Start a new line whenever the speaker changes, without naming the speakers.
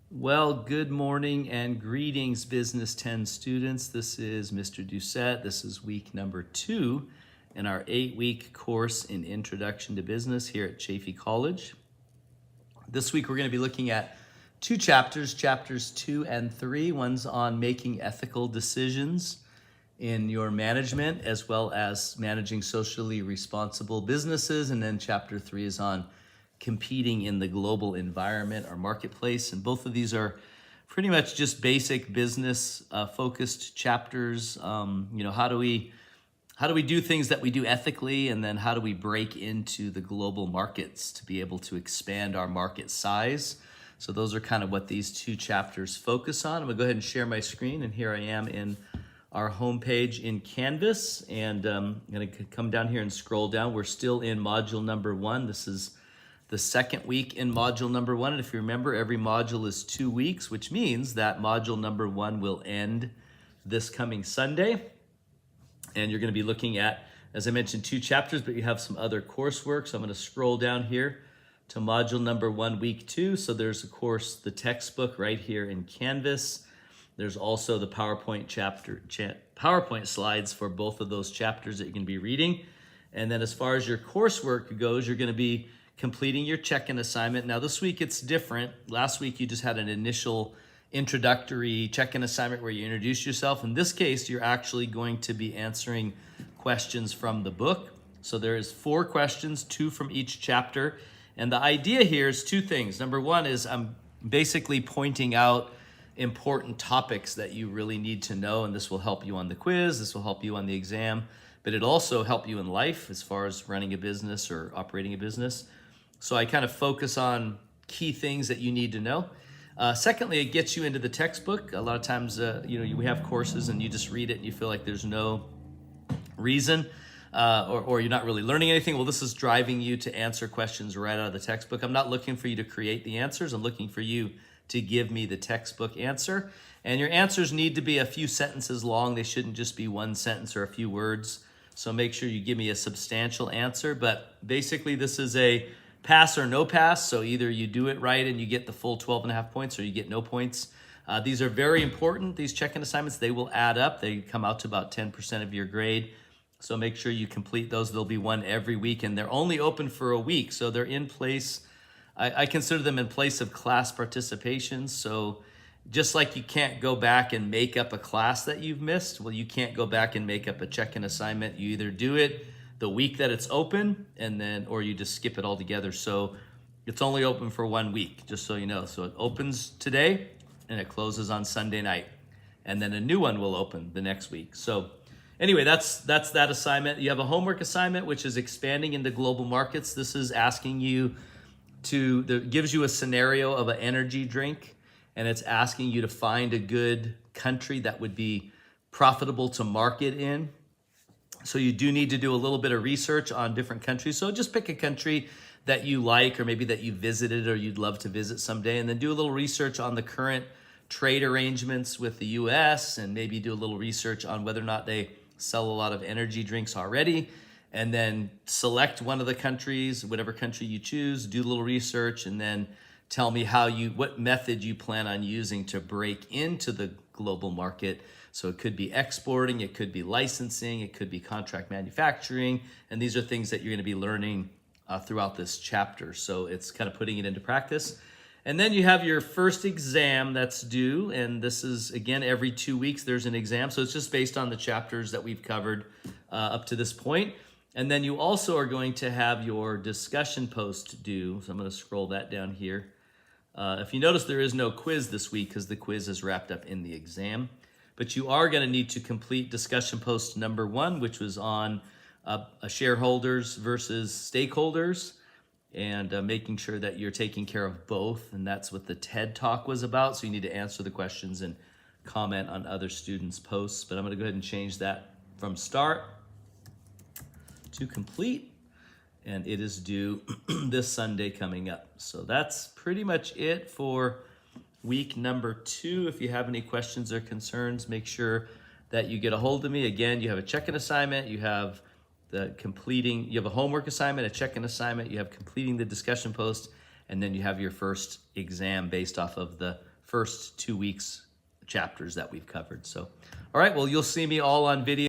Well, good morning and greetings, Business 10 students. This is Mr. Doucette. This is week number 2 in our 8-week course in Introduction to Business here at Chaffey College. This week, we're going to be looking at 2 chapters, chapters 2 and 3. One's on making ethical decisions in your management, as well as managing socially responsible businesses. And then chapter 3 is on competing in the global environment or marketplace. And both of these are pretty much just basic business focused chapters. How do we do things that we do ethically, and then how do we break into the global markets to be able to expand our market size? So those are kind of what these 2 chapters focus on. I'm gonna go ahead and share my screen, and here I am in our homepage in Canvas, and I'm gonna come down here and scroll down. We're still in module number 1. This is the 2nd week in module number 1. And if you remember, every module is 2 weeks, which means that module number 1 will end this coming Sunday. And you're going to be looking at, as I mentioned, 2 chapters, but you have some other coursework. So I'm going to scroll down here to module number 1, week 2. So there's, of course, the textbook right here in Canvas. There's also the PowerPoint slides for both of those chapters that you can be reading. And then as far as your coursework goes, you're going to be completing your check-in assignment. Now this week it's different. Last week you just had an initial introductory check-in assignment where you introduce yourself. In this case, you're actually going to be answering questions from the book. So there is 4 questions, 2 from each chapter. And the idea here is 2 things. Number 1 is I'm basically pointing out important topics that you really need to know, and this will help you on the quiz, this will help you on the exam, but it'll also help you in life as far as running a business or operating a business. So I kind of focus on key things that you need to know. Secondly, it gets you into the textbook. A lot of times, we have courses and you just read it and you feel like there's no reason or you're not really learning anything. Well, this is driving you to answer questions right out of the textbook. I'm not looking for you to create the answers. I'm looking for you to give me the textbook answer. And your answers need to be a few sentences long. They shouldn't just be 1 sentence or a few words. So make sure you give me a substantial answer. But basically, this is a pass or no pass, so either you do it right and you get the full 12.5 points or you get no points. These are very important, these check-in assignments. They will add up. They come out to about 10% of your grade. So make sure you complete those. There'll be one every week, and they're only open for a week. So they're in place. I consider them in place of class participation. So just like you can't go back and make up a class that you've missed, well, you can't go back and make up a check-in assignment. You either do it the week that it's open, or you just skip it altogether. So it's only open for 1 week, just so you know. So it opens today and it closes on Sunday night, and then a new one will open the next week. So anyway, that's that assignment. You have a homework assignment, which is expanding into global markets. This is asking you gives you a scenario of an energy drink, and it's asking you to find a good country that would be profitable to market in. So you do need to do a little bit of research on different countries. So just pick a country that you like, or maybe that you visited or you'd love to visit someday, and then do a little research on the current trade arrangements with the US, and maybe do a little research on whether or not they sell a lot of energy drinks already. And then select one of the countries, whatever country you choose, do a little research, and then tell me what method you plan on using to break into the global market. So it could be exporting, it could be licensing, it could be contract manufacturing, and these are things that you're going to be learning throughout this chapter. So it's kind of putting it into practice. And then you have your first exam that's due, and this is, again, every 2 weeks there's an exam. So it's just based on the chapters that we've covered up to this point. And then you also are going to have your discussion post due. So I'm going to scroll that down here. If you notice, there is no quiz this week because the quiz is wrapped up in the exam. But you are going to need to complete discussion post number 1, which was on shareholders versus stakeholders, and making sure that you're taking care of both. And that's what the TED Talk was about. So you need to answer the questions and comment on other students' posts. But I'm going to go ahead and change that from start to complete. And it is due this Sunday coming up. So that's pretty much it for week number 2. If you have any questions or concerns, make sure that you get a hold of me. Again, you have a check-in assignment, you have you have a homework assignment, a check-in assignment, you have completing the discussion post, and then you have your first exam based off of the first 2 weeks chapters that we've covered. So, all right, well, you'll see me all on video.